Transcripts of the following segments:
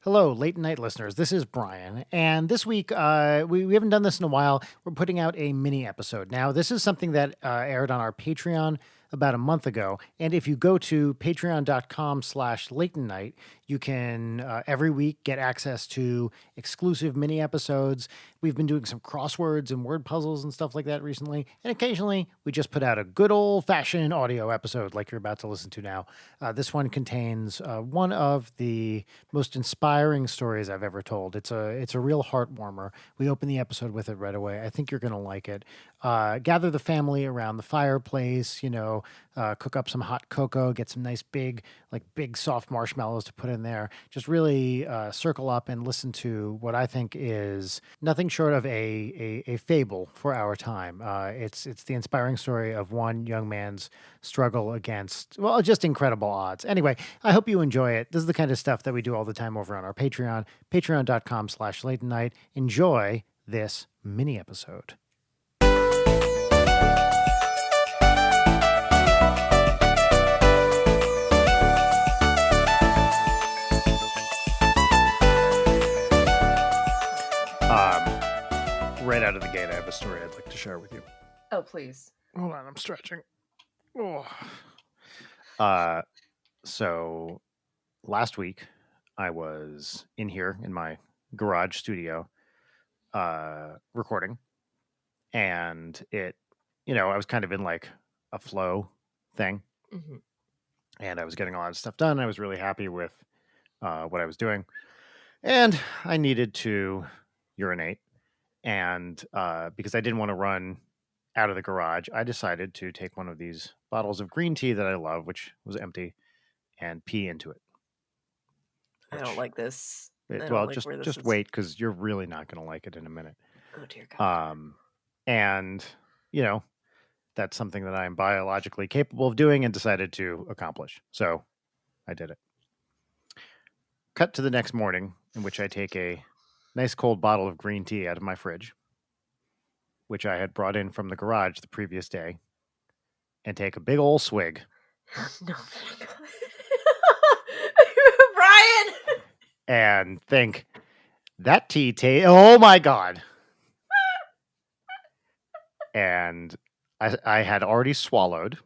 Hello, late night listeners. This is Brian. And this week, we haven't done this in a while. We're putting out a mini episode. Now, this is something that aired on our Patreon about a month ago. And if you go to patreon.com/late night, you can every week get access to exclusive mini episodes. We've been doing some crosswords and word puzzles and stuff like that recently. And occasionally, we just put out a good old fashioned audio episode like you're about to listen to now. This one contains one of the most inspiring stories I've ever told. It's a real heart warmer. We open the episode with it right away. I think you're gonna like it. Gather the family around the fireplace. Cook up some hot cocoa. Get some nice big soft marshmallows to put in there. Just really circle up and listen to what I think is nothing short of a fable for our time. It's the inspiring story of one young man's struggle against, well, just incredible odds. Anyway, I hope you enjoy it. This is the kind of stuff that we do all the time over on our Patreon, patreon.com/late night. Enjoy this mini episode. Right out of the gate, I have a story I'd like to share with you. Oh, please. Hold on, I'm stretching. Oh. So last week I was in here in my garage studio recording, and I was kind of in like a flow thing, and I was getting a lot of stuff done. I was really happy with what I was doing, and I needed to urinate. And because I didn't want to run out of the garage, I decided to take one of these bottles of green tea that I love, which was empty, and pee into it. I don't like this. Just wait, because you're really not going to like it in a minute. Oh, dear God. And, that's something that I am biologically capable of doing and decided to accomplish. So I did it. Cut to the next morning, in which I take a nice cold bottle of green tea out of my fridge, which I had brought in from the garage the previous day, and take a big old swig. No, Brian! And think, that tea tastes, oh my God. And I had already swallowed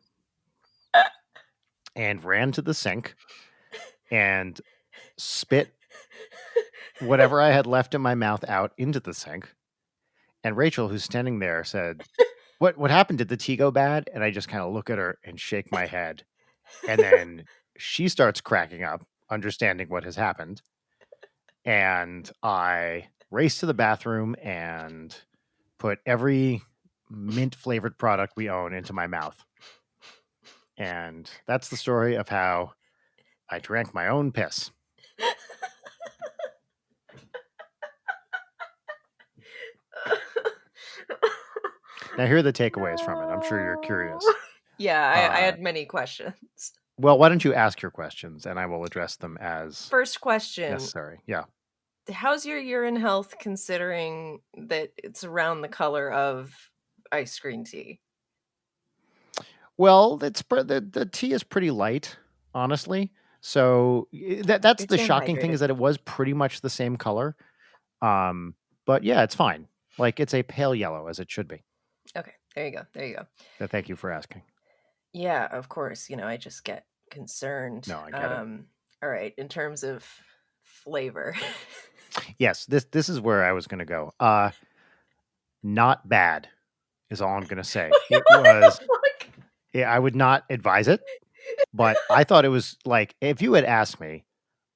and ran to the sink and spit whatever I had left in my mouth out into the sink. And Rachel, who's standing there, said, What happened? Did the tea go bad? And I just kind of look at her and shake my head. And then she starts cracking up, understanding what has happened. And I race to the bathroom and put every mint flavored product we own into my mouth. And that's the story of how I drank my own piss. Now, here are the takeaways from it. I'm sure you're curious. Yeah, I had many questions. Well, why don't you ask your questions and I will address them as First question. necessary. Yeah. How's your urine health considering that it's around the color of ice green tea? Well, the tea is pretty light, honestly. So that's the shocking thing, is that it was pretty much the same color. But yeah, it's fine. Like, it's a pale yellow, as it should be. Okay, there you go. So thank you for asking. Yeah, of course. I just get concerned. No, I get it. All right, in terms of flavor. Yes, this is where I was going to go. Not bad is all I'm going to say. It was. Yeah, I would not advise it, but I thought it was like, if you had asked me,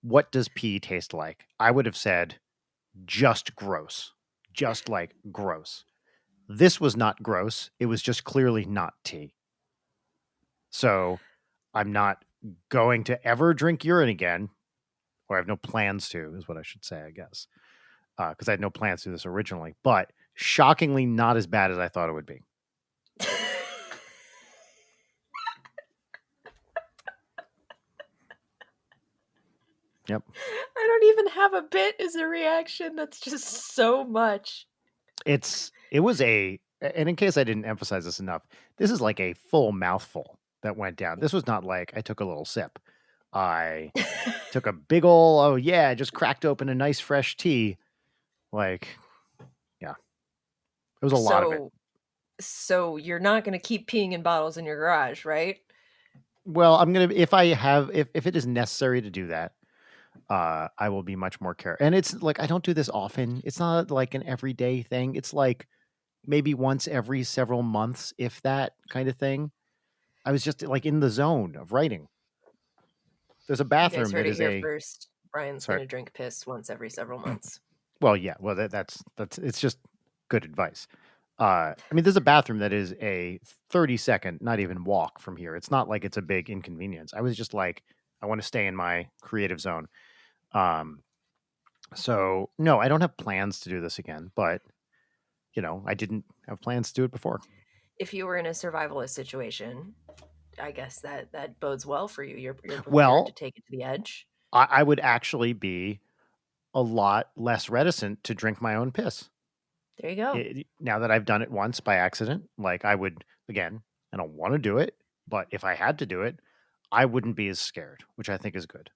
what does pee taste like? I would have said, just gross. Just like gross. This was not gross. It was just clearly not tea. So I'm not going to ever drink urine again, or I have no plans to, is what I should say, I guess. Because I had no plans to do this originally, but shockingly not as bad as I thought it would be. Yep. I don't even have a bit as a reaction. That's just so much. And in case I didn't emphasize this enough, this is like a full mouthful that went down. This was not like I took a little sip. I took a big ol' oh, yeah, just cracked open a nice fresh tea. Like, yeah, it was a lot of it. So so you're not gonna keep peeing in bottles in your garage, right? Well, I'm gonna if I have if it is necessary to do that, I will be much more care and it's like, I don't do this often. It's not like an everyday thing. It's like maybe once every several months, if that kind of thing. I was just, like, in the zone of writing. There's a You guys bathroom heard that it is here a first. Brian's sorry. gonna drink piss once every several months. Well, yeah, well, that's it's just good advice. I mean, there's a bathroom that is a 30-second, not even walk from here. It's not like it's a big inconvenience. I was just like, I wanna stay in my creative zone. Um, so, no, I don't have plans to do this again, but, I didn't have plans to do it before. If you were in a survivalist situation, I guess that bodes well for you. You're prepared to Well, take it to the edge. I would actually be a lot less reticent to drink my own piss. There you go. Now that I've done it once by accident, like I would again, I don't want to do it, but if I had to do it, I wouldn't be as scared, which I think is good.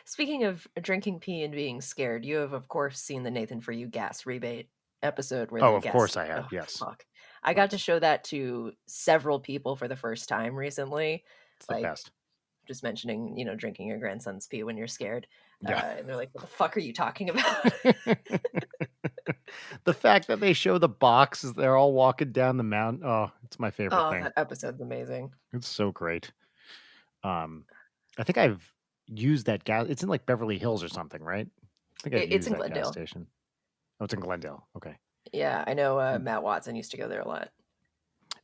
Speaking of drinking pee and being scared, you have, of course, seen the Nathan For You gas rebate episode where Oh, the of gas course I have. oh, Yes. fuck. I got to Yes. show that to several people for the first time recently, It's the like, best. just mentioning, drinking your grandson's pee when you're scared, Yeah. and they're like, "What the fuck are you talking about?" The fact that they show the box as they're all walking down the mountain. Oh, it's my favorite Oh, thing. that episode's amazing. It's so great. Um, I think I've used that gas. It's in like Beverly Hills or something, right? I think I've It's used in that gas Glendale. station. Oh, it's in Glendale. Okay. Yeah, I know, Hmm. Matt Watson used to go there a lot.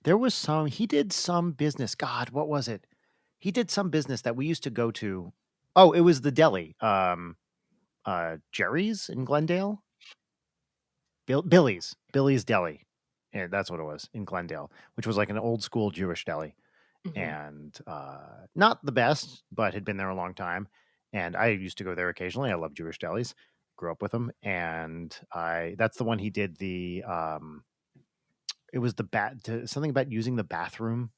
There was he did some business. God, what was it? He did some business that we used to go to. Oh, it was the deli. Jerry's in Glendale. Billy's Deli. And that's what it was in Glendale, which was like an old school Jewish deli. Mhm. And not the best, but had been there a long time. And I used to go there occasionally. I love Jewish delis. Grew up with them. And that's the one he did it was something about using the bathroom.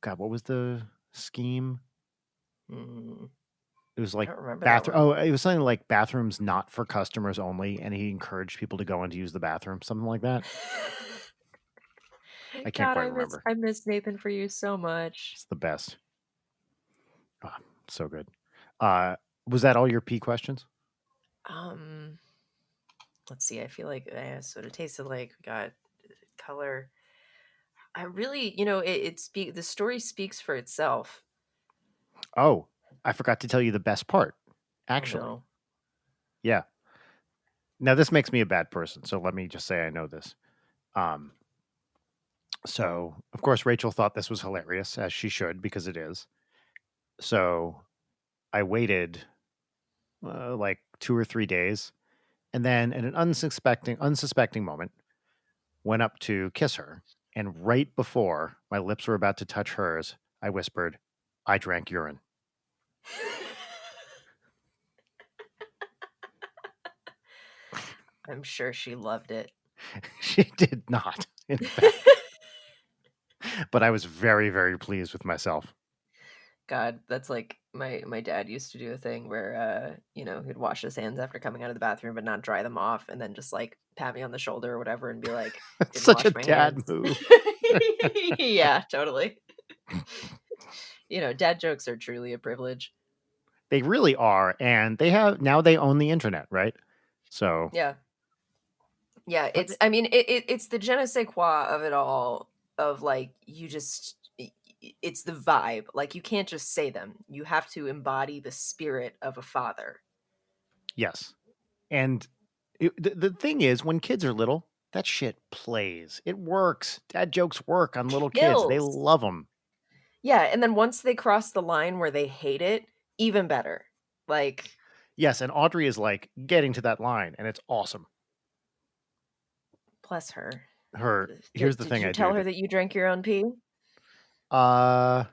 God, what was the scheme? Mm, It was I like don't remember that bathroom. one. Oh, it was something like bathrooms not for customers only, and he encouraged people to go in to use the bathroom, something like that. I can't God, quite remember. I miss Nathan For You so much. It's the best. Ah, so good. Uh, was that all your P questions? Um, let's see, I feel like, so it tasted like we got color. I really, the story speaks for itself. Oh, I forgot to tell you the best part. Oh Actually, no. yeah. Now this makes me a bad person, so let me just say I know this. Um, so of course Rachel thought this was hilarious, as she should, because it is. So I waited like 2 or 3 days, and then in an unsuspecting moment, went up to kiss her, and right before my lips were about to touch hers, I whispered, "I drank urine." I'm sure she loved it. She did not, in fact, but I was very, very pleased with myself. God, that's like my dad used to do a thing where he'd wash his hands after coming out of the bathroom but not dry them off and then just like pat me on the shoulder or whatever and be like, "Didn't Such a wash my dad hands." move. Yeah, totally. Dad jokes are truly a privilege. They really are, and they own the internet, right? So, Yeah. Yeah, but I mean, it's the je ne sais quoi of it all, of like you just it's the vibe. Like you can't just say them. You have to embody the spirit of a father. yes, and the thing is, when kids are little, that shit plays. It works. Dad jokes work on little kids. They Kills. love them. Yeah, and then once they cross the line where they hate it, even better. Like, Yes, and Audrey is like getting to that line, and it's awesome. bless her. Here's the Did thing you I do tell her to that you drank your own pee? uh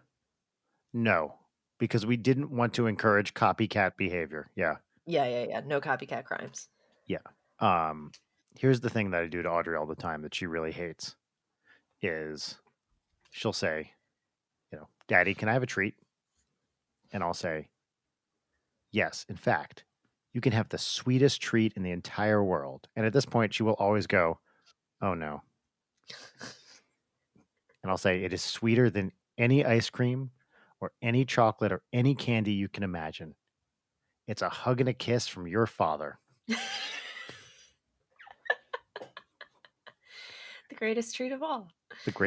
no, because we didn't want to encourage copycat behavior. Yeah. Yeah, yeah, yeah. No copycat crimes. Yeah. Um Here's the thing that I do to Audrey all the time that she really hates is she'll say, "Daddy, can I have a treat?" And I'll say, Yes, in fact, you can have the sweetest treat in the entire world. And at this point, she will always go, oh no. And I'll say, it is sweeter than any ice cream or any chocolate or any candy you can imagine. It's a hug and a kiss from your father. The greatest treat of all.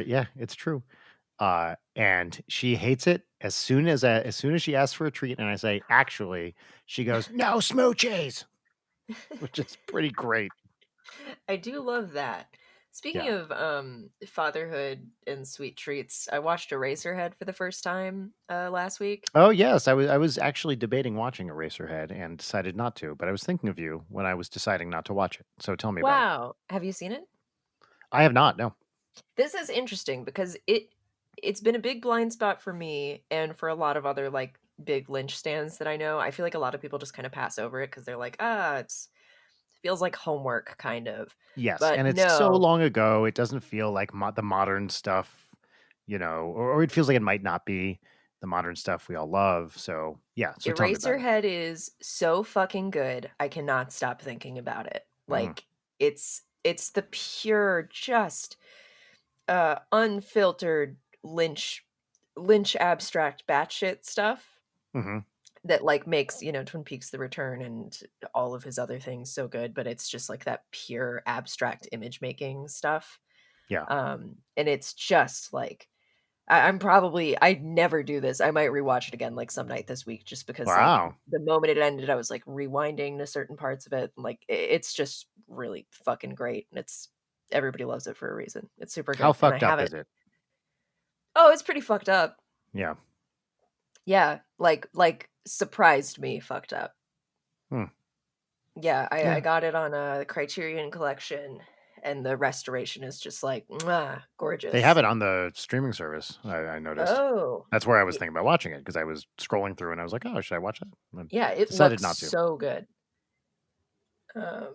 Yeah, it's true. And she hates it as soon as she asks for a treat, and I say, actually, she goes, no smoochies, which is pretty great. I do love that. Speaking Yeah. of fatherhood and sweet treats, I watched Eraserhead for the first time last week. Oh yes, I was actually debating watching Eraserhead and decided not to, but I was thinking of you when I was deciding not to watch it. So tell me about it. Wow. Have you seen it? I have not. No. This is interesting because it's been a big blind spot for me and for a lot of other like big Lynch stands that I know. I feel like a lot of people just kind of pass over it because they're like, it feels like homework kind of. Yes, But and it's so no, long ago. It doesn't feel like the modern stuff, or it feels like it might not be the modern stuff we all love. So yeah. So tell me about it. Eraserhead is so fucking good. I cannot stop thinking about it. Hmm. Like it's the pure, just unfiltered Lynch abstract batshit stuff Hmm. that like makes, Twin Peaks The Return and all of his other things so good, but it's just like that pure abstract image making stuff. Yeah. And it's just like I'd never do this. I might rewatch it again like some night this week just because like Wow. the moment it ended, I was like rewinding to certain parts of it. And, like it's just really fucking great. And it's everybody loves it for a reason. It's super How good. And I fucked have up it. is it? Oh, it's pretty fucked up. Yeah. Yeah. Like surprised me fucked up. Hmm. Yeah, I Yeah. got it on a Criterion collection and the restoration is just like mwah, They have gorgeous. it on the streaming service. I noticed. Oh. That's where I was y- thinking about watching it because I was scrolling through and I was like, oh, should I watch that? And Yeah, it decided looks not to. so good. Um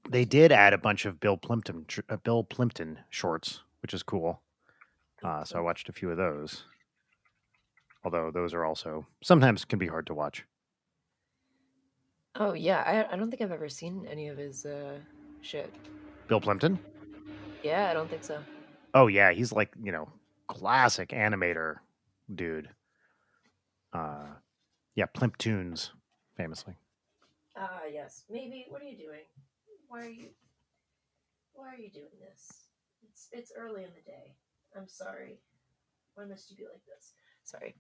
They did add a bunch of Bill Plimpton shorts, which is cool. So I watched a few of those. Although those are also sometimes can be hard to watch. Oh yeah, I don't think I've ever seen any of his shit. Bill Plimpton? Yeah, I don't think so. Oh yeah, he's like classic animator dude. Uh, yeah, Plimptoons, famously. Ah, yes. Maybe. What are you doing? Why are you why are you doing this? It's early in the day. I'm sorry. Why must you be like this? Sorry.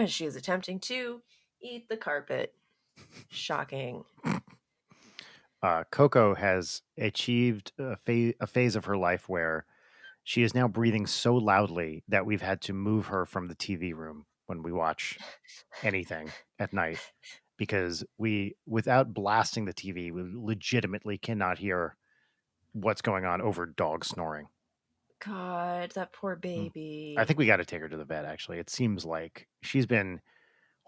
She is attempting to eat the carpet. Shocking. Coco has achieved a phase of her life where she is now breathing so loudly that we've had to move her from the TV room when we watch anything at night because without blasting the TV, we legitimately cannot hear what's going on over dog snoring. God, that poor Mm. I baby. think we got to take her to the vet. Actually, it seems like she's been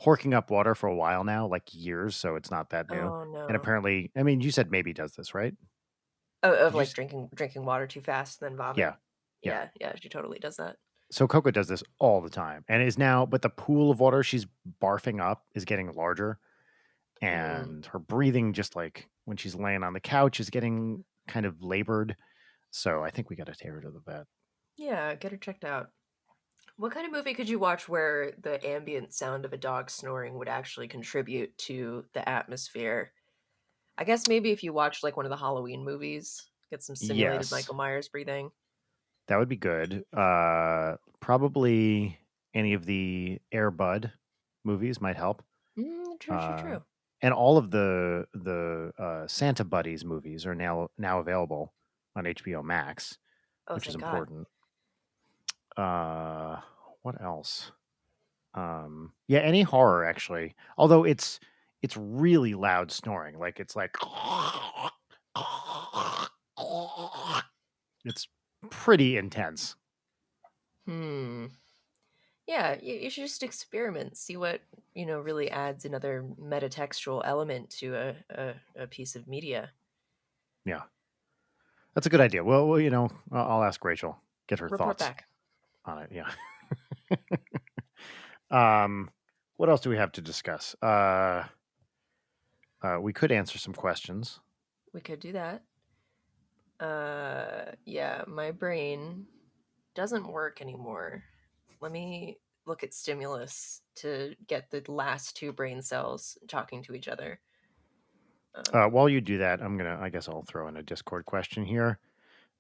horking up water for a while now, like years, so it's not that new. Oh And no. apparently, I mean, you said maybe does this, right? Oh, of Did you? like drinking water too fast and then Yeah, vomit. yeah. Yeah, yeah, she totally does that. So Coco does this all the time, and is now, but the pool of water she's barfing up is getting larger, Mm. and her breathing, just like when she's laying on the couch, is getting kind of labored. So I think we got to take her to the vet. Yeah, get her checked out. What kind of movie could you watch where the ambient sound of a dog snoring would actually contribute to the atmosphere? I guess maybe if you watch like one of the Halloween movies, get some simulated Yes, Michael Myers breathing. that would be good. Probably any of the Air Bud movies might help. True, true, Uh, true. and all of the Santa Buddies movies are now available on HBO Max, Oh, which is thank God. important. Uh, what else? Yeah, any horror actually. Although it's really loud snoring, like it's like it's pretty intense. Hmm. Yeah, you should just experiment, see what, really adds another metatextual element to a piece of media. Yeah, that's a good idea. Well, I'll ask Rachel, get her Report thoughts back. on it. Yeah. um, what else do we have to discuss? We could answer some questions. We could do that. Yeah, my brain doesn't work anymore. Let me look at stimulus to get the last two brain cells talking to each other. While you do that, I guess I'll throw in a Discord question here.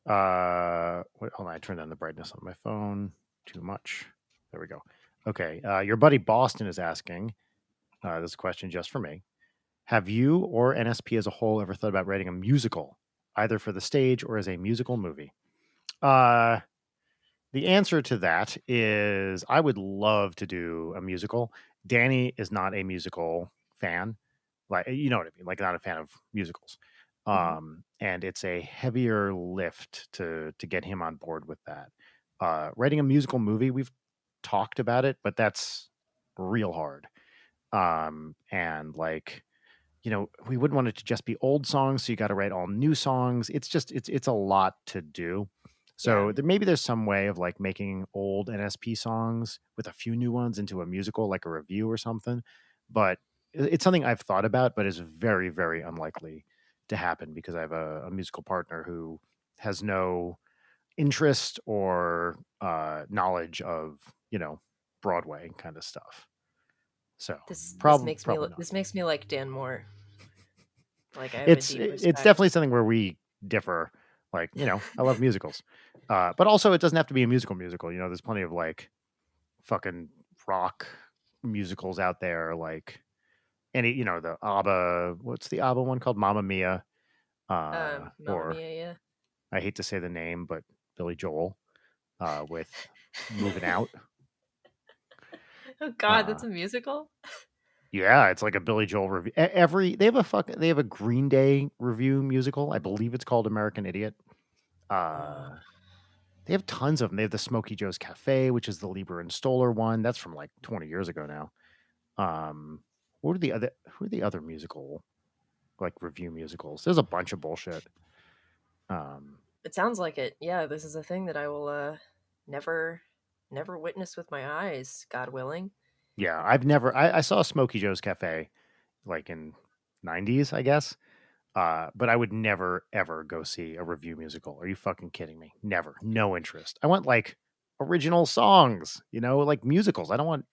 Hold on, I turned down the brightness on my phone too much. There we go. Okay, your buddy Boston is asking this question just for me. Have you or NSP as a whole ever thought about writing a musical, either for the stage or as a musical movie? Uh, the answer to that is I would love to do a musical. Danny is not a musical fan. Like, you know what I mean? Like, not a fan of musicals. Mhm. And it's a heavier lift to get him on board with that. Writing a musical movie, we've talked about it, but that's real hard. And like, we wouldn't want it to just be old songs, so you got to write all new songs. It's a lot to do. Yeah. So maybe there's some way of like making old NSP songs with a few new ones into a musical, like a review or something. But it's something I've thought about, but is very, very unlikely to happen because I have a musical partner who has no interest or knowledge of, Broadway kind of stuff. So This problem makes me probably not. this makes me like Dan more. Like I have a It's deep it's respect. definitely something where we differ. Like, I love musicals. But also it doesn't have to be a musical. There's plenty of like fucking rock musicals out there, like any, the ABBA, what's the ABBA one called? Mamma Mia. Mamma Or Mia, yeah. I hate to say the name, but Billy Joel, with Moving Out. Oh God, Uh that's a musical. yeah, it's like a Billy Joel review. They have a Green Day review musical. I believe it's called American Idiot. Oh, Uh They have tons of them. They have the Smokey Joe's Cafe, which is the Lieber and Stoller one. That's from like 20 years ago now. Um, who are the other musical like review musicals? There's a bunch of bullshit. Um, it sounds like it. Yeah, this is a thing that I will never never witness with my eyes, God willing. yeah, I saw Smokey Joe's Cafe like in 90s, I guess. But I would never ever go see a review musical. Are you fucking kidding me? Never. No interest. I want like original songs, like musicals. I don't want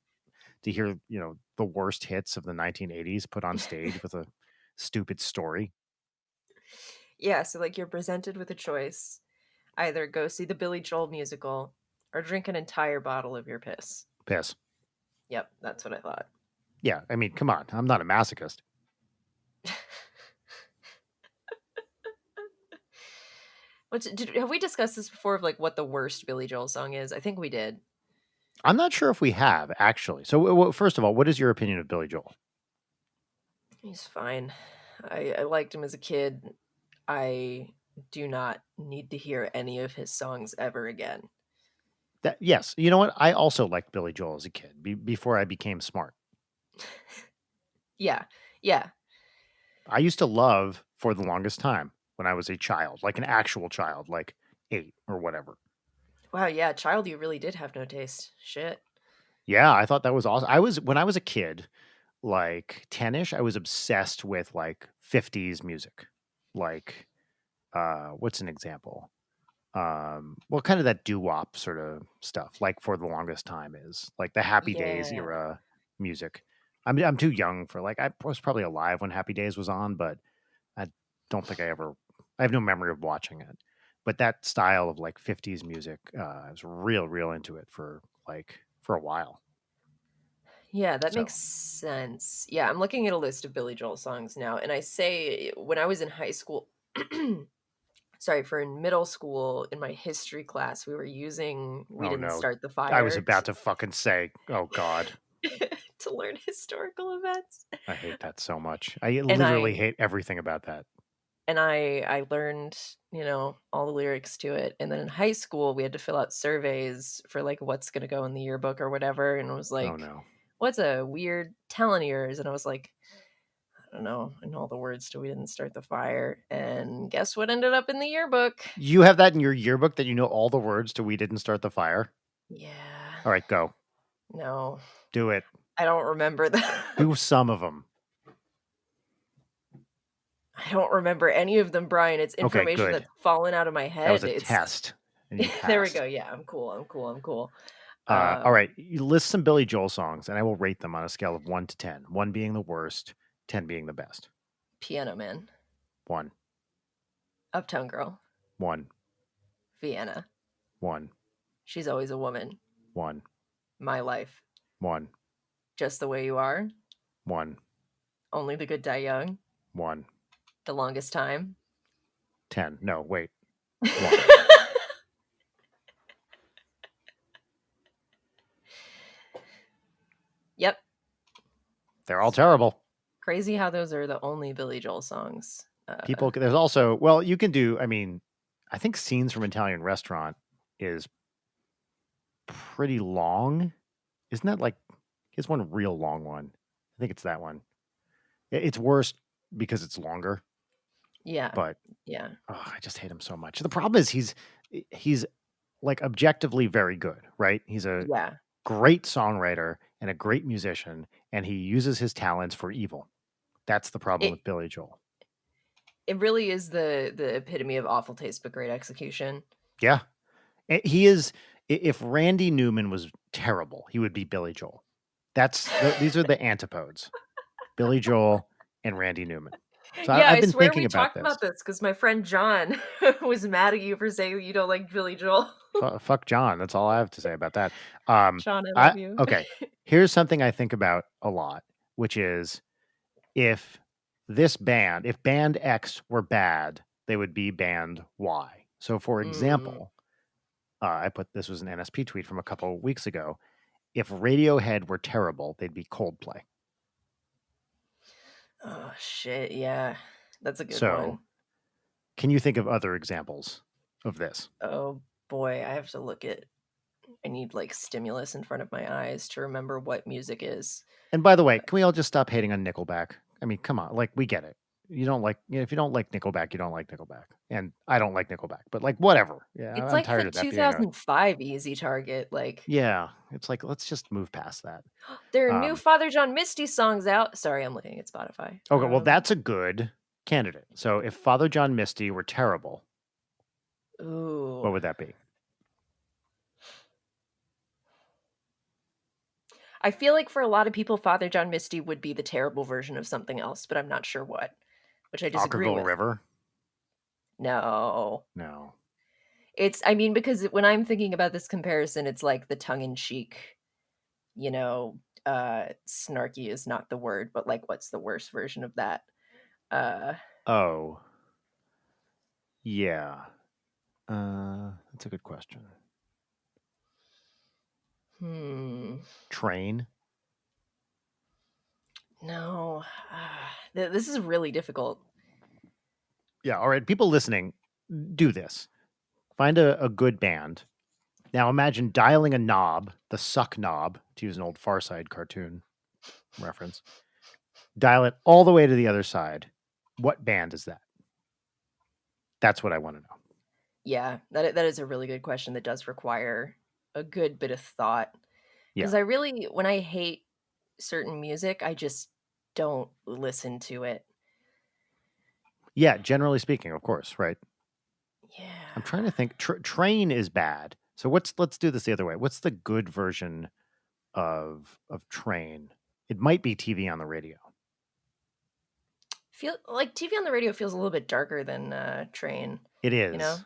to hear, the worst hits of the 1980s put on stage with a stupid story. Yeah, so like you're presented with a choice. Either go see the Billy Joel musical or drink an entire bottle of your piss. Piss. Yep, that's what I thought. Yeah, I mean, come on. I'm not a masochist. Have we discussed this before of like what the worst Billy Joel song is? I think we did. I'm not sure if we have actually. So, first of all, what is your opinion of Billy Joel? He's fine. I liked him as a kid. I do not need to hear any of his songs ever again. Yes, you know what? I also liked Billy Joel as a kid before I became smart. Yeah, yeah. I used to love For the Longest Time when I was a child, like an actual child, like 8 or whatever. Wow, yeah, child, you really did have no taste. Shit. Yeah, I thought that was awesome. When I was a kid, like 10ish, I was obsessed with like 50s music. Like what's an example? Well, kind of that doo-wop sort of stuff, like For the Longest Time is like the Happy Days Yeah. era music. I'm too young for like I was probably alive when Happy Days was on, but I don't think I have no memory of watching it. But that style of like 50s music, I was real into it for a while. Yeah, that So makes sense. Yeah, I'm looking at a list of Billy Joel songs now, and I say when I was in high school, sorry, for in middle school in my history class, we were using We oh Didn't no, Start the I was Fire about to fucking say, oh God, to learn historical events. I hate that so much. I And literally I hate everything about that. I learned, all the lyrics to it. And then in high school, we had to fill out surveys for like what's going to go in the yearbook or whatever, and it was Oh like, no. "What's a weird talent of yours?" And I was like, I don't know, and all the words to We Didn't Start the Fire. And guess what ended up in the yearbook? You have that in your yearbook that you know all the words to We Didn't Start the Fire? Yeah. All right, go. No, Do it. I don't remember that. Do some of them. I don't remember any of them, Brian. It's Okay, information good. that's fallen out of my That was head. a It's test, and you there we passed. go. Yeah, I'm cool. I'm cool. I'm cool. All right, you list some Billy Joel songs, and I will rate them on a scale of 1 to 10. 1 being the worst, 10 being the best. Piano Man, 1, Uptown Girl, 1, Vienna. 1, She's always a woman. 1, My life. 1, Just the way you are. 1, Only the good die young. 1, The longest time. 10. No, wait. 1. Yep. They're all terrible. Crazy how those are the only Billy Joel songs. People, there's also, well, you can do, I mean, I think Scenes from Italian Restaurant is pretty long. Isn't that like, here's one real long one. I think it's that one. It's worse because it's longer, Yeah. but Yeah. I just hate him so much. The problem is he's like objectively very good, right? He's a Yeah. great songwriter and a great musician, and he uses his talents for evil. That's the problem with Billy Joel. It really is the epitome of awful taste but great execution. Yeah. He is. If Randy Newman was terrible, he would be Billy Joel. These are the antipodes: Billy Joel and Randy Newman. So Yeah, I've I been swear thinking we about talked about this because my friend John was mad at you for saying you don't like Billy Joel. Fuck John. That's all I have to say about that. John, I love you. Okay. Here's something I think about a lot, which is if band X were bad, they would be band Y. So, for example, this was an NSP tweet from a couple of weeks ago. If Radiohead were terrible, they'd be Coldplay. Oh shit, yeah. That's a good So, one. can you think of other examples of this? Oh boy, I have to look at I need like stimulus in front of my eyes to remember what music is. And by the way, can we all just stop hating on Nickelback? I mean, come on, like we get it. You don't like, if you don't like Nickelback, you don't like Nickelback, and I don't like Nickelback. But like, whatever. Yeah, It's I'm like tired the of that being a 2005 Easy Target. Like, yeah. It's like let's just move past that. there are new Father John Misty songs out. Sorry, I'm looking at Spotify. Okay, well, that's a good candidate. So if Father John Misty were terrible, ooh, what would that be? I feel like for a lot of people, Father John Misty would be the terrible version of something else, but I'm not sure what, which I disagree Alkerville with. River? No. I mean, because when I'm thinking about this comparison, it's like the tongue-in-cheek, snarky is not the word, but like, what's the worst version of that? Oh. Yeah. That's a good question. Train? No. This is really difficult. Yeah, all right. People listening, do this. Find a good band. Now imagine dialing a knob, the suck knob, to use an old Far Side cartoon reference. Dial it all the way to the other side. What band is that? That's what I want to know. Yeah, that is a really good question that does require a good bit of thought. Because Yeah. when I hate certain music, I just don't listen to it. Yeah, generally speaking, of course, right? Yeah. I'm trying to think. Train is bad. So let's do this the other way. What's the good version of Train? It might be TV on the radio. Feel like TV on the radio feels a little bit darker than Train. It is. You know?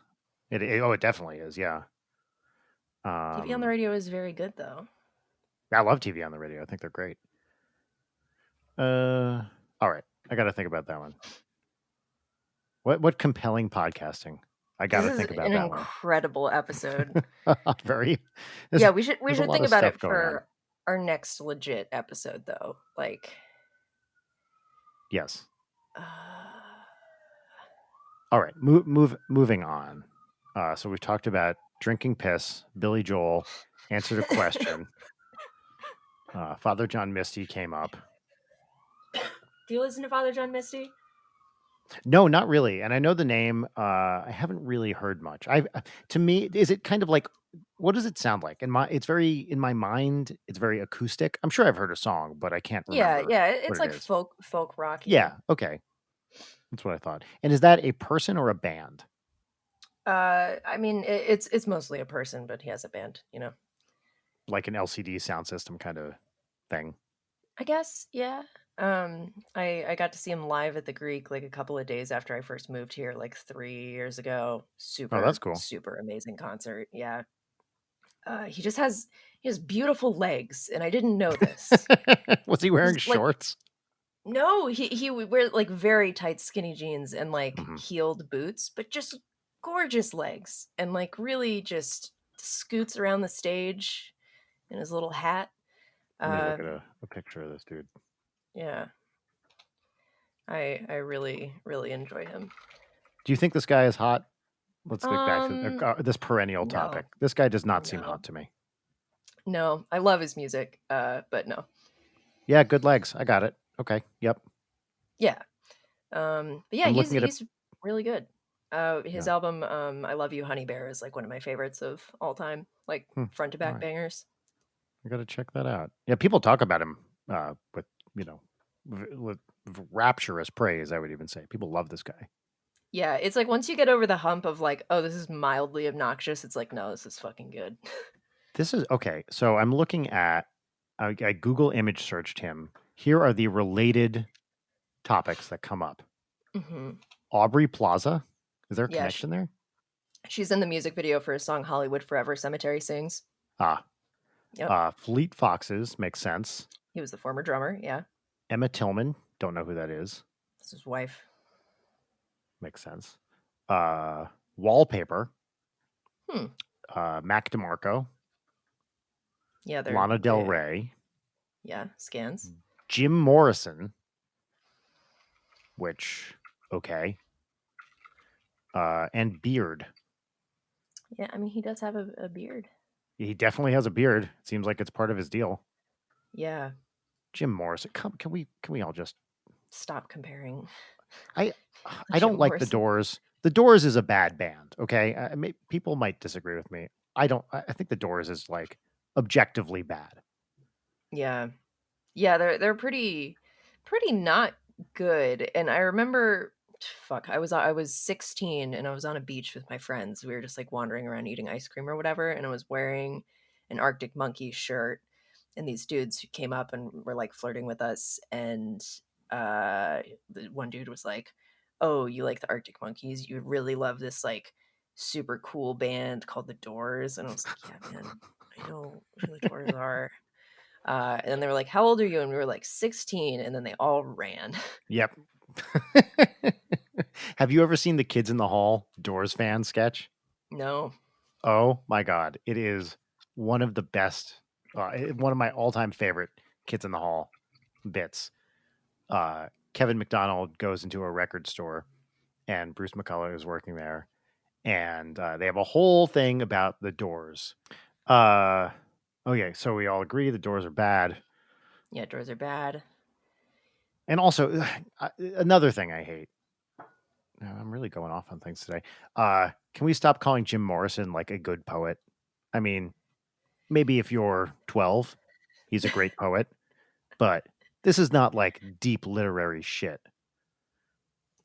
It definitely is. Yeah. TV on the radio is very good, though. I love TV on the radio. I think they're great. All right. I got to think about that one. What compelling podcasting? I got to think about that one. This is an incredible episode. Very. Yeah, we should think about it going for our next legit episode, though. Like, yes. All right. Moving on. So we've talked about drinking piss, Billy Joel, answered a question. Father John Misty came up. Do you listen to Father John Misty? No, not really. And I know the name. I haven't really heard much. To me, is it kind of like, what does it sound like? In my mind, it's very acoustic. I'm sure I've heard a song, but I can't remember. Yeah. It's like folk rock. Yeah. Okay. That's what I thought. And is that a person or a band? I mean, it's mostly a person, but he has a band, you know. Like an LCD sound system kind of thing? I guess, yeah. I got to see him live at the Greek like a couple of days after I first moved here, like 3 years ago. Oh, that's Super, cool. super amazing concert. Yeah. He has beautiful legs, and I didn't know this. Was he wearing He's like shorts? no, he would wear like very tight skinny jeans and like Mhm. heeled boots, but just gorgeous legs and like really just scoots around the stage in his little hat. Let me look at Um, a picture of this dude. yeah, I really really enjoy him. Do you think this guy is hot? Let's get back to Um, this perennial topic. no, This guy does not seem no, hot to me. no. I love his music, but no. Yeah, good legs. I got it. Okay. Yep. Yeah, but yeah, I'm he's looking at a he's really good. His yeah. album, "I Love You, Honey Bear" is like one of my favorites of all time, like Hmm. front to All back right. bangers. I got to check that out. Yeah, people talk about him with, you know, with rapturous praise, I would even say. People love this guy. Yeah, it's like once you get over the hump of like, "Oh, this is mildly obnoxious," it's like, "No, this is fucking good." This is okay. So I'm looking at I Google image searched him. Here are the related topics that come up. Mhm. Aubrey Plaza. Is there a Yeah, connection there? she's in the music video for his song "Hollywood Forever," Cemetery Sings. Ah, Yep, Fleet Foxes makes sense. he was the former drummer, yeah. Emma Tillman, don't know who that is. That's his wife. Makes sense. Uh, Wallpaper, Hmm. Mac DeMarco, Yeah, Lana Del Rey, yeah, scans. Jim Morrison, which okay, and Beard. Yeah, I mean, he does have a beard. He definitely has a beard. It seems like it's part of his deal. Yeah, Jim Morrison. Can we all just stop comparing I I Jim don't like the Morrison. Doors. The Doors is a bad band. Okay, people might disagree with me. I don't. I think the Doors is like objectively bad. Yeah. Yeah, they're pretty not good, and I remember fuck, I was 16 and I was on a beach with my friends. We were just like wandering around eating ice cream or whatever, and I was wearing an Arctic Monkeys shirt, and these dudes who came up and were like flirting with us, and the one dude was like, "Oh, you like the Arctic Monkeys? You would really love this like super cool band called The Doors." And I was like, "Yeah, man, I know who The Doors are." And then they were like, "How old are you?" And we were like 16, and then they all ran. Yep. Have you ever seen the Kids in the Hall Doors fan sketch? No. Oh my god, it is one of the best. One of my all-time favorite Kids in the Hall bits. Kevin McDonald goes into a record store, and Bruce McCullough is working there, and they have a whole thing about the Doors. Okay, so we all agree the Doors are bad, Yeah, doors are bad. and also another thing I hate. I'm really going off on things today. Can we stop calling Jim Morrison like a good poet? I mean, maybe if you're 12, he's a great poet, but this is not like deep literary shit.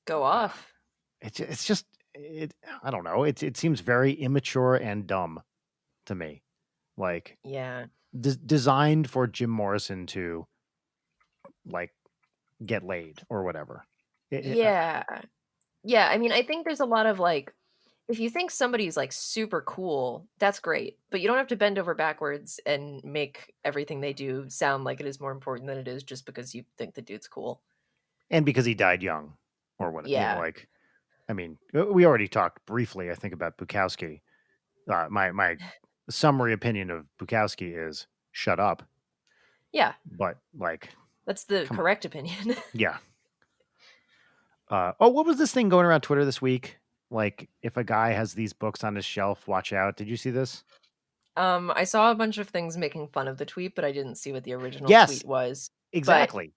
Go Uh, off. it's just it. I don't know. It seems very immature and dumb to me. Like Yeah. designed for Jim Morrison to like get laid or whatever. Yeah. Yeah, I mean, I think there's a lot of like if you think somebody's like super cool, that's great, but you don't have to bend over backwards and make everything they do sound like it is more important than it is just because you think the dude's cool. And because he died young or what, Yeah. like, I mean, we already talked briefly, I think, about Bukowski. My summary opinion of Bukowski is shut up, Yeah. but like, That's the come on. correct opinion. Yeah. Oh, what was this thing going around Twitter this week? Like, if a guy has these books on his shelf, watch out. Did you see this? I saw a bunch of things making fun of the tweet, but I didn't see what the original Yes, tweet was. But exactly.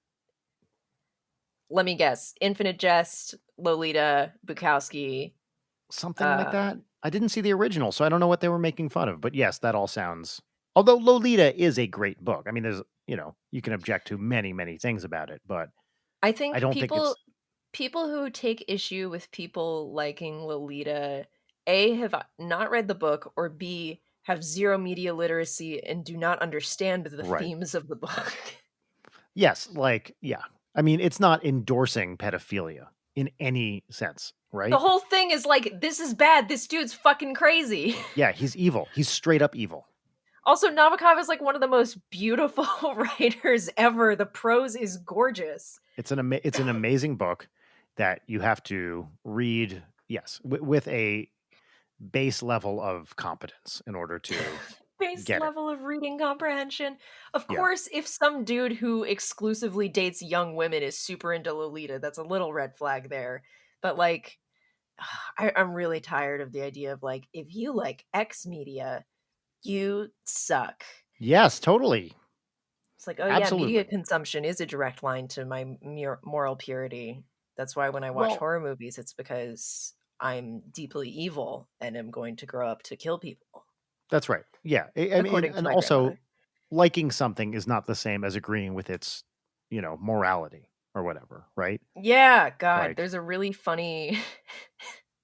let me guess. Infinite Jest, Lolita, Bukowski. Something like Uh, that. I didn't see the original, so I don't know what they were making fun of. But yes, that all sounds. Although Lolita is a great book. I mean, there's you can object to many things about it, but I I think don't think people it's. People who take issue with people liking Lolita, A, have not read the book, or B, have zero media literacy and do not understand the Right. themes of the book. Yes, like, yeah. I mean, it's not endorsing pedophilia in any sense, The right? whole thing is like, this is bad. This dude's fucking crazy. Yeah, he's evil. He's straight up evil. Also, Nabokov is like one of the most beautiful writers ever. The prose is gorgeous. It's an amazing book that you have to read, yes, with a base level of competence in order to Base get it. level of reading comprehension. Of Yeah. course, if some dude who exclusively dates young women is super into Lolita, that's a little red flag there. But like, I'm really tired of the idea of like, if you like X media, you suck. Yes, totally. It's like, oh yeah, media Absolutely. consumption is a direct line to my moral purity. That's why when I watch Well, horror movies, it's because I'm deeply evil and am going to grow up to kill people, that's right. Yeah. I mean, according to and my also grandmother. liking something is not the same as agreeing with its, morality or whatever, right? Yeah, God, Like, there's a really funny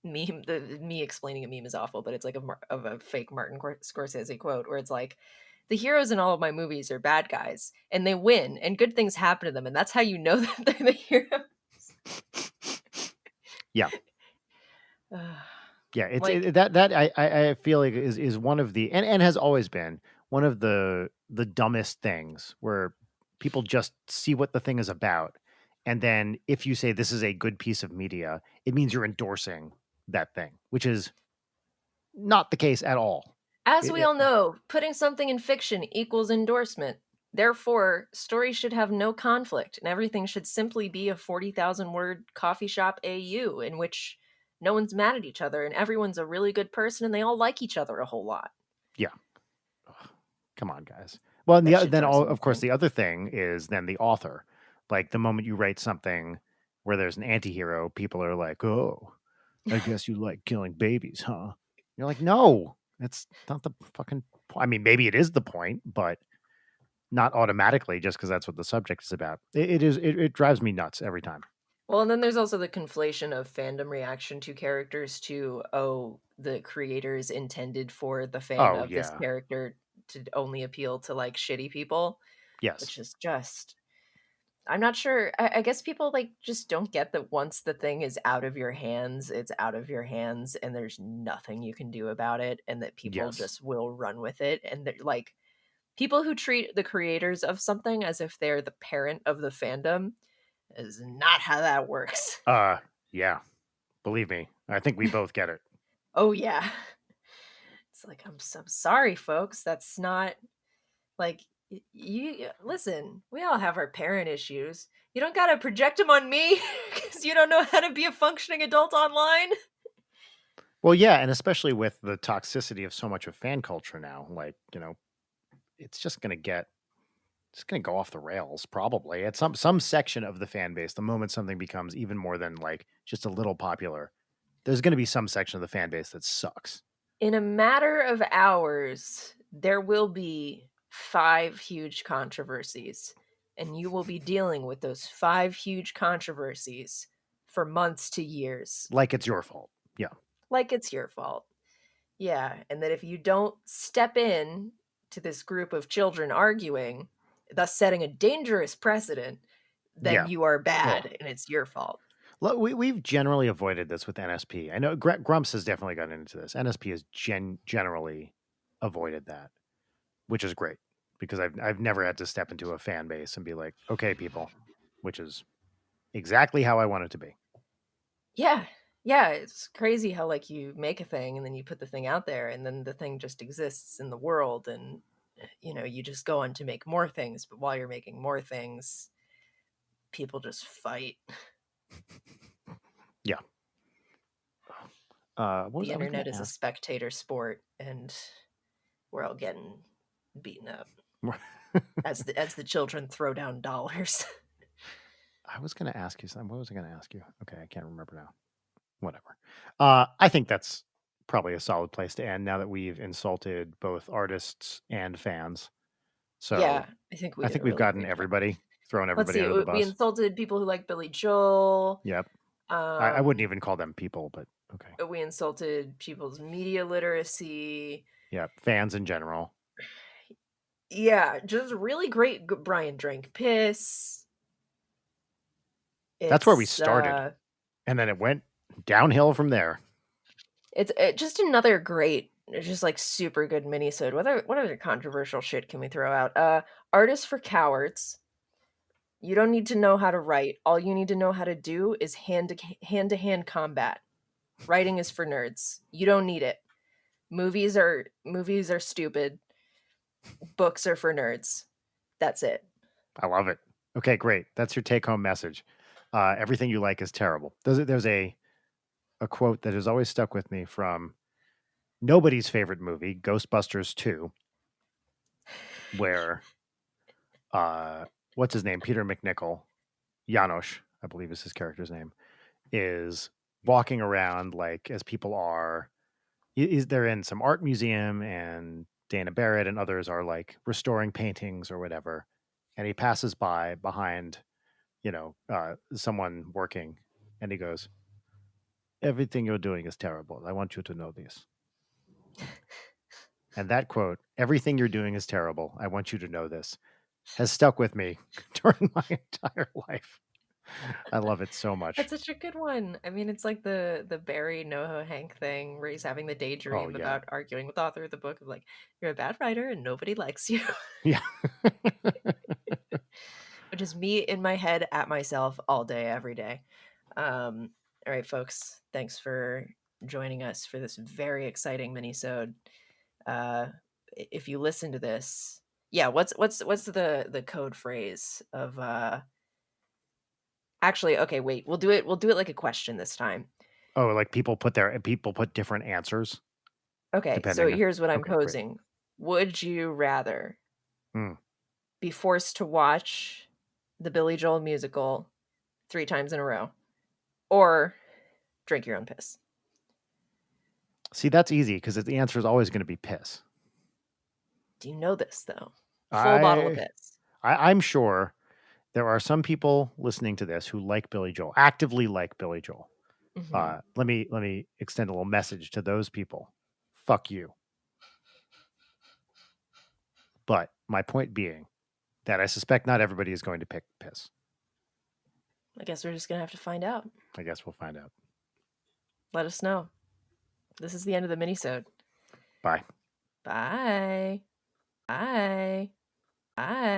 meme. The me explaining a meme is awful, but it's like of a fake Martin Scorsese quote where it's like, "The heroes in all of my movies are bad guys, and they win, and good things happen to them, and that's how you know that they're the hero." yeah. Yeah, Like, that I feel like is one of the and has always been one of the dumbest things where people just see what the thing is about, and then if you say this is a good piece of media, it means you're endorsing that thing, which is not the case at all. as we It all know, putting something in fiction equals endorsement. Therefore, stories should have no conflict, and everything should simply be a 40,000 word coffee shop AU in which no one's mad at each other and everyone's a really good person and they all like each other a whole lot. yeah, ugh, come on, guys. Well, and That shit then drives all, me of course, insane. the other thing is then the author. Like the moment you write something where there's an anti-hero, people are like, "Oh, I guess you like killing babies, huh?" You're like, "No, that's not the fucking I mean, maybe it is the point, but not automatically just because that's what the subject is about." It drives me nuts every time. Well, and then there's also the conflation of fandom reaction to characters to, oh, the creators intended for the fan Oh, of this yeah. character to only appeal to like shitty people, Yes. which is just I'm not sure. I guess people like just don't get that once the thing is out of your hands, it's out of your hands and there's nothing you can do about it and that people Yes. just will run with it and they're like people who treat the creators of something as if they're the parent of the fandom is not how that works. Uh, yeah. Believe me, I think we both get it. Oh yeah. It's like I'm so sorry folks, that's not like you listen, we all have our parent issues. You don't got to project them on me cuz you don't know how to be a functioning adult online. Well, yeah, and especially with the toxicity of so much of fan culture now, like, it's just gonna get it's gonna go off the rails probably at some section of the fan base. The moment something becomes even more than like just a little popular, there's gonna be some section of the fan base that sucks. In a matter of hours, there will be 5 huge controversies, and you will be dealing with those 5 huge controversies for months to years, Like it's your fault. Yeah. like it's your fault. Yeah, and that if you don't step in to this group of children arguing, thus setting a dangerous precedent, then Yeah. you are Oh. bad and it's your fault. We've generally avoided this with NSP. I know Grumps has definitely gotten into this. NSP has generally avoided that, which is great because I've never had to step into a fan base and be like, okay, people, which is exactly how I want it to be. Yeah. Yeah, it's crazy how like you make a thing and then you put the thing out there and then the thing just exists in the world and you just go on to make more things, but while you're making more things, people just fight. Yeah. What was The I was going internet to is a ask? spectator sport and we're all getting beaten up as the children throw down dollars. I was going to ask you something. What was I going to ask you? Okay, I can't remember now. Whatever. I think that's probably a solid place to end now that we've insulted both artists and fans. Yeah, So I think we I did think a we've really gotten great job. everybody, thrown Let's everybody see, under the we bus. insulted people who like Billy Joel. Yep. I wouldn't even call them people, but okay. We insulted people's media literacy. Yeah, fans in general. Yeah, just really great. Brian drank piss. That's where we It's started, and then it went downhill from there. it's just another great, just like super good minisode. What other controversial shit can we throw out? Artists for cowards. You don't need to know how to write. All you need to know how to do is hand to hand combat. Writing is for nerds. You don't need it. Movies are stupid. Books are for nerds. That's it. I love it. Okay, great. That's your take-home message. Everything you like is terrible. There's a quote that has always stuck with me from nobody's favorite movie, Ghostbusters 2, where what's his name? Peter McNichol, Janosch, I believe is his character's name, is walking around like as people are. They're in some art museum, and Dana Barrett and others are like restoring paintings or whatever, and he passes by behind, someone working, and he goes, "Everything you're doing is terrible. I want you to know this." And that quote, "Everything you're doing is terrible. I want you to know this," has stuck with me during my entire life. I love it so much. That's such a good one. I mean, it's like the Barry NoHo Hank thing where he's having the Oh, daydream yeah. about arguing with the author of the book of like, you're a bad writer and nobody likes you. Yeah. Which is me in my head at myself all day, every day. All right, folks. Thanks for joining us for this very exciting minisode. If you listen to this, yeah, what's the code phrase of actually, okay, wait, we'll do it like a question this time. Oh, like people put different answers Okay, so depending on. here's what I'm Okay, great. posing. Would you rather Hmm. be forced to watch the Billy Joel musical 3 times in a row or drink your own piss? See, that's easy because the answer is always going to be piss. Do you know this though? Full bottle of I, piss. I'm sure there are some people listening to this who like Billy Joel, actively like Billy Joel. Hmm. Let me extend a little message to those people. Fuck you. But my point being that I suspect not everybody is going to pick piss. I guess we're just gonna have to find out. I guess we'll find out. Let us know. This is the end of the minisode. Bye. Bye. Bye. Bye.